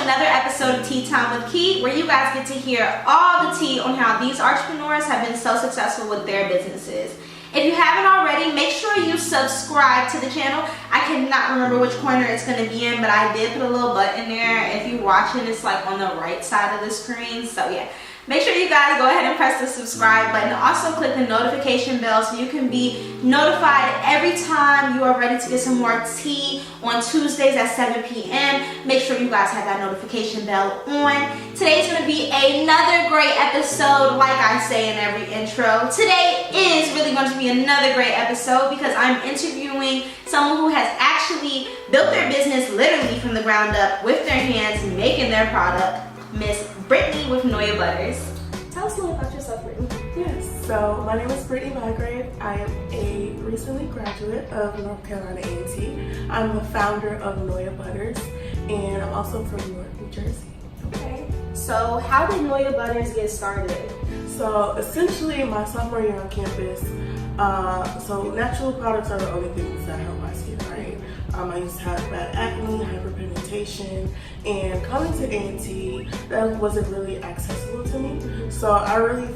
another episode of Tea Time with Key, where you guys get to hear all the tea on how these entrepreneurs have been so successful with their businesses. If you haven't already, make sure you subscribe to the channel. I cannot remember which corner it's going to be in, but I did put a little button there. If you're watching, it's like on the right side of the screen. So yeah, make sure you guys go ahead and press the subscribe button. Also click the notification bell so you can be notified every time you are ready to get some more tea on Tuesdays at 7 p.m. Make sure you guys have that notification bell on. Today's going to be another great episode, like I say in every intro. Today is really going to be another great episode because I'm interviewing someone who has actually built their business literally from the ground up with their hands, making their product. Miss Brittany with Noia Butters. Tell us a little about yourself, Brittany. Yes, so my name is Brittany Bygrave. I am a recently graduate of North Carolina A&T. I'm the founder of Noia Butters, and I'm also from Newark, New Jersey. Okay. So how did Noia Butters get started? So essentially, my sophomore year on campus, so natural products are the only things that help my skin, right? I used to have bad acne, hyperpigmentation, and coming to A&T, that wasn't really accessible to me. So I really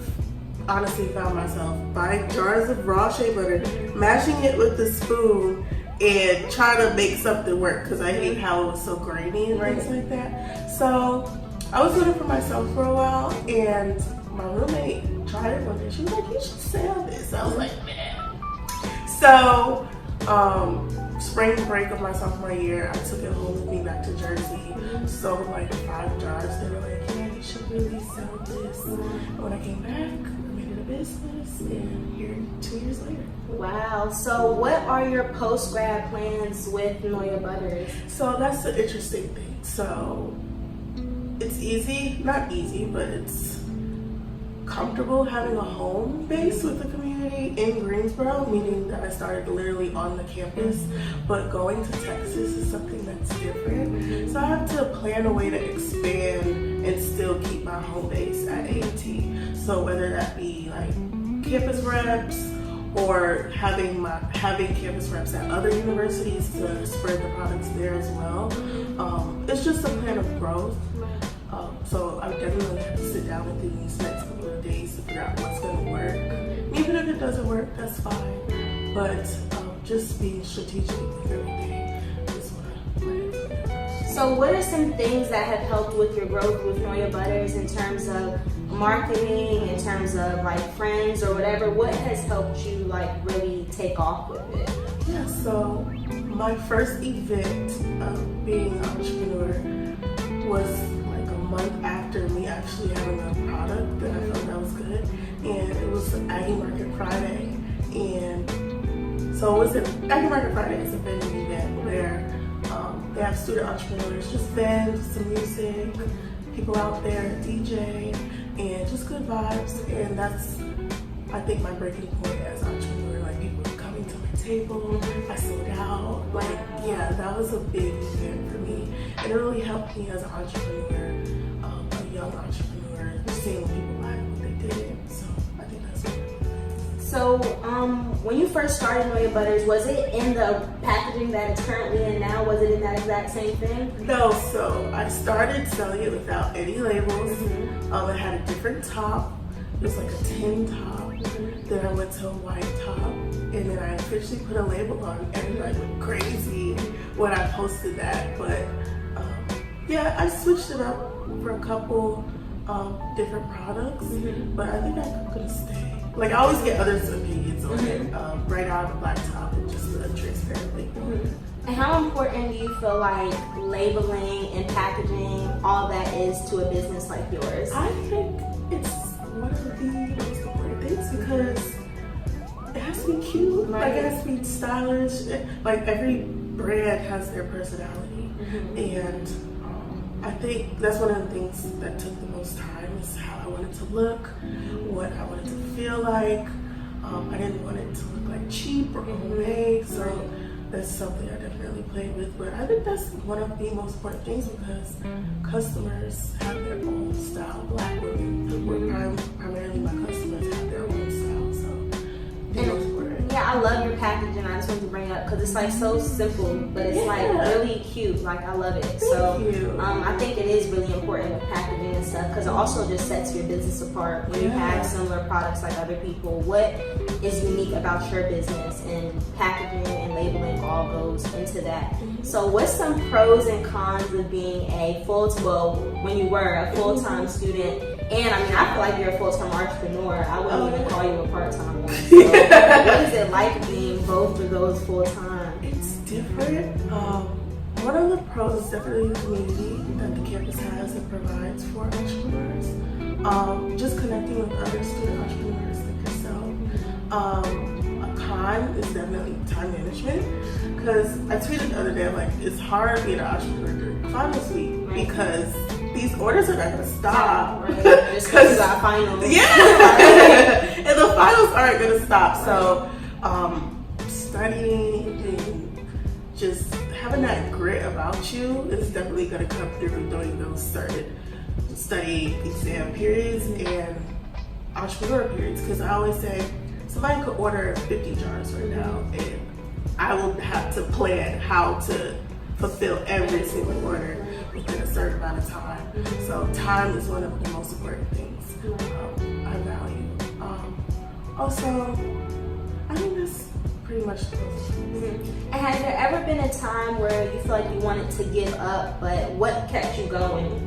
honestly found myself buying jars of raw shea butter, mashing it with a spoon, and trying to make something work because I hate how it was so grainy and things like that. So I was doing it for myself for a while, and my roommate tried it one day. She was like, "You should sell this." I was like, "Man." So spring break of my sophomore year, I took it home with me back to Jersey, sold like 5 jars. They were like, "Yeah, you should really sell this." And when I came back, I made it a business, and here 2 years later. Wow. So what are your post-grad plans with Noia Butters? So that's the interesting thing. So it's easy, not easy, but it's comfortable having a home base with the community in Greensboro, meaning that I started literally on the campus, but going to Texas is something that's different. So I have to plan a way to expand and still keep my home base at A&T. So whether that be like campus reps or having campus reps at other universities to spread the products there as well. It's just a plan of growth. So I'm definitely going to have to sit down with you these next couple of days to figure out what's going to work. Even if it doesn't work, that's fine. But just being strategic with everything is what I'm planning to do. So what are some things that have helped with your growth with Noia Butters in terms of marketing, in terms of like friends or whatever? What has helped you like really take off with it? Yeah, so my first event of being an entrepreneur was like a month after me actually having a product that I felt that was good, and it was Aggie Market Friday. And so it was Aggie Market Friday is a vending event where they have student entrepreneurs, just vend some music, people out there, DJ, and just good vibes. And that's, I think, my breaking point as an entrepreneur. Like, people were coming to my table, I sold out. Like, yeah, that was a big event for me. And it really helped me as an entrepreneur, a young entrepreneur, seeing people buy what they did. So I think that's what it is. So when you first started Noia Butters, was it in the packaging that it's currently in now? Was it in that exact same thing? No, so I started selling it without any labels. It had a different top. It was like a tin top. Then I went to a white top, and then I officially put a label on. Everybody went crazy when I posted that. But yeah, I switched it up for a couple different products. But I think I'm gonna stay. Like, I always get others' opinions on it. Right out of the black top and just a transparent label. And how important do you feel like labeling and packaging, all that is to a business like yours? I think it's one of the most important things because it has to be cute. Right. Like, it has to be stylish. Like, every brand has their personality. And I think that's one of the things that took the most time is how I wanted to look, what I wanted to feel like. I didn't want it to look like cheap or homemade, so that's something I definitely played with. But I think that's one of the most important things because customers have their own style. Black women, primarily my customers, have their own style, so the most important. Yeah, I love your packaging. I just wanted to bring me up because it's like so simple, but it's like really cute. Like I love it. Thank you. I think it is really important with packaging and stuff because it also just sets your business apart when you have similar products like other people. What is unique about your business, and packaging and labeling all goes into that. So what's some pros and cons of being a when you were a full-time student? And I mean, I feel like you're a full-time entrepreneur. I wouldn't even call you a part-time one. So what is it like being both of those full-time? It's different. One of the pros is definitely the community that the campus has and provides for entrepreneurs. Just connecting with other student entrepreneurs like yourself. A con is definitely time management, because I tweeted the other day, I'm like, it's hard being an entrepreneur during finals week because these orders are not going to stop. Right. Just because you got finals. Yeah. And the finals aren't going to stop. So studying and just having that grit about you is definitely going to come through during those certain study exam periods and entrepreneur periods. Because I always say, somebody could order 50 jars right now, and I will have to plan how to fulfill every single order within a certain amount of time. So time is one of the most important things I value. Also, I think that's pretty much the most. And has there ever been a time where you feel like you wanted to give up, but what kept you going?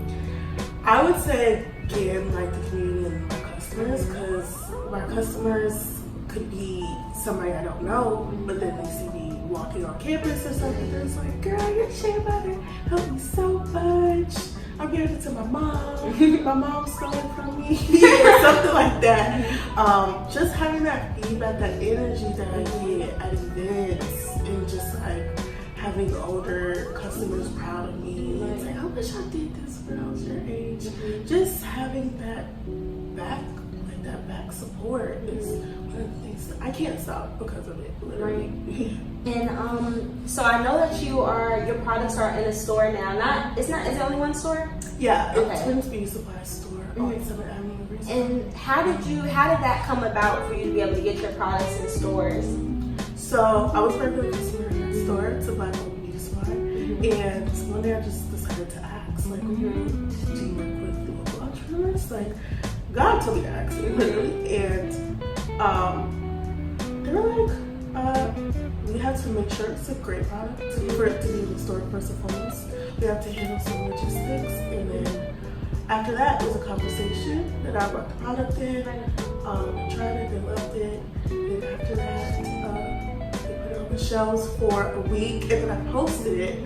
I would say, again, like the community and my customers, because my customers could be somebody I don't know, but then they see me walking on campus or something, they're just like, girl, your shea butter helped me so much. I'm giving it to my mom. My mom stole it from me, or something like that. Just having that feedback, that energy that I get at events, and just like having older customers proud of me. It's like, I wish I did this when I was your age. Just having that back support is one of the things that I can't stop because of it, literally. And so I know that your products are in a store now. Is there only one store? Yeah, it's Twins Beauty Supply store on Summit Avenue. And how did that come about for you to be able to get your products in stores? So I was working with a customer in that store. It's a Black owned beauty supply, and one day I just decided to ask, like, do you work with local entrepreneurs? Like, God told me to ask it, literally. And they were like, we have to make sure it's a great product for it to be in the store first and foremost. We have to handle some logistics, and then after that, it was a conversation that I brought the product in, they tried it, they loved it, and after that, they put it on the shelves for a week, and then I posted it.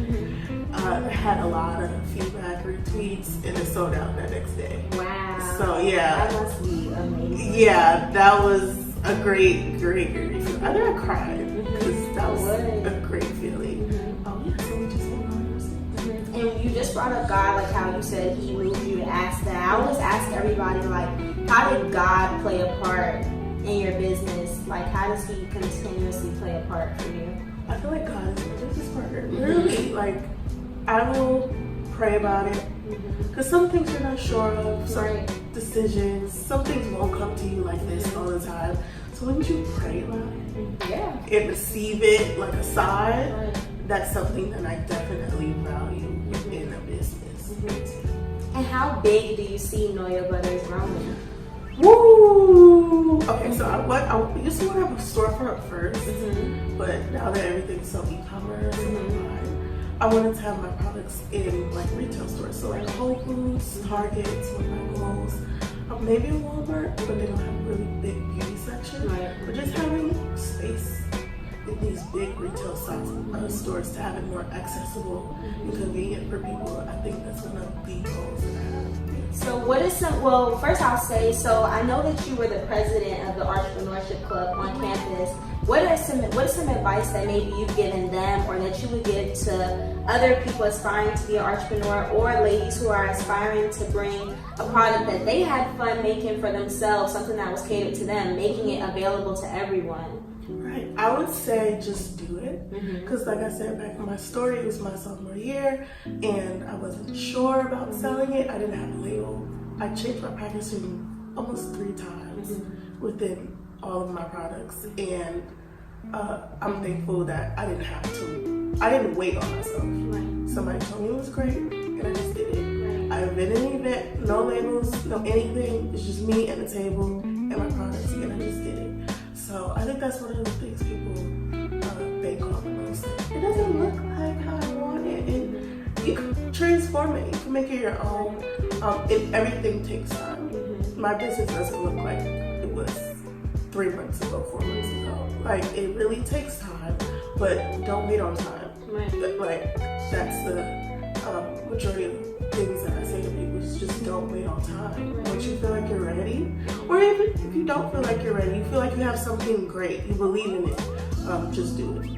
It had a lot of feedback, retweets, and it sold out that next day. Wow. So yeah. That must be amazing. Yeah, that was a great feeling. I think I cried because that was a great feeling. Yeah, so we just went on. And you just brought up God, like how you said He moved you to ask that. I always ask everybody, like, how did God play a part in your business? Like, how does He continuously play a part for you? I feel like God is my business partner. Literally, like, I will pray about it because some things you're not sure of, some decisions, some things won't come to you like this all the time. So wouldn't you pray about it? And receive it like a sign? That's something that I definitely value in a business. And how big do you see Noia Butters growing? Woo! Okay, so I used to want to have a storefront first, but now that everything's so e-commerce and online, I wanted to have my products in like retail stores, so like Whole Foods, Targets, one of my goals. Maybe Walmart, but they don't have a really big beauty section. But just having space in these big retail stores to have it more accessible and convenient for people, I think that's one of the goals that I have. So first I'll say, so I know that you were the president of the Entrepreneurship Club on campus. What is some advice that maybe you've given them or that you would give to other people aspiring to be an entrepreneur or ladies who are aspiring to bring a product that they had fun making for themselves, something that was catered to them, making it available to everyone? Right. I would say just do it. Because like I said back in my story, it was my sophomore year and I wasn't sure about selling it. I didn't have a label. I changed my packaging almost 3 times within all of my products. And I'm thankful that I didn't have to. I didn't wait on myself. Right. Somebody told me it was great, and I just did it. Right. I invented an event, no labels, no anything. It's just me and the table and my products, and I just did it. So I think that's one of the things people bank on the most. It doesn't look like how I want it, and you can transform it. You can make it your own. Everything takes time. My business doesn't look like it was 3 months ago, 4 months ago. Like, it really takes time, but don't wait on time. Right. Like, that's the majority of things that I say to people is just don't wait on time. Once you feel like you're ready, or even if you don't feel like you're ready, you feel like you have something great, you believe in it, just do it.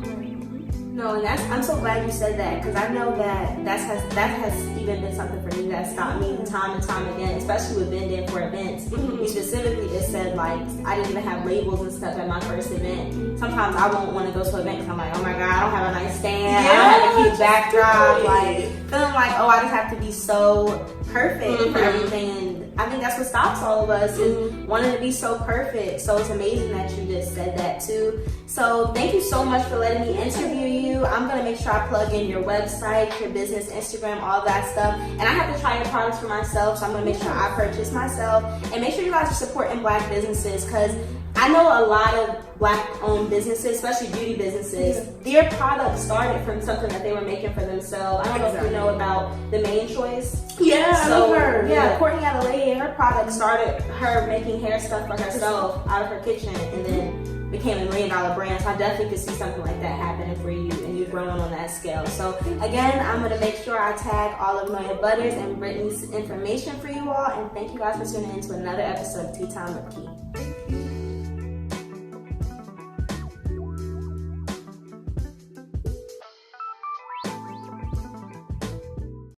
No, and I'm so glad you said that, because I know that has even been something for me that stopped me time and time again, especially with vending for events. You specifically just said, like, I didn't even have labels and stuff at my first event. Sometimes I won't want to go to an event because I'm like, oh my God, I don't have a nice stand, I don't have a cute backdrop, like, feeling like, oh, I just have to be so perfect for everything. And I think that's what stops all of us, is wanting to be so perfect. So it's amazing that you just said that too. So thank you so much for letting me interview you. I'm gonna make sure I plug in your website, your business, Instagram, all that stuff. And I have to try your products for myself, so I'm gonna make sure I purchase myself. And make sure you guys are supporting Black businesses, because I know a lot of Black-owned businesses, especially beauty businesses, their products started from something that they were making for themselves. I don't know if you know about the Main Choice. Yeah, I love her. Yeah, Courtney had a lady, her product started her making hair stuff for herself out of her kitchen, and then became $1 million brand. So I definitely could see something like that happening for you, and you growing on that scale. So again, I'm gonna make sure I tag all of Noia Butters and Brittany's information for you all. And thank you guys for tuning in to another episode of Tea Time with Key.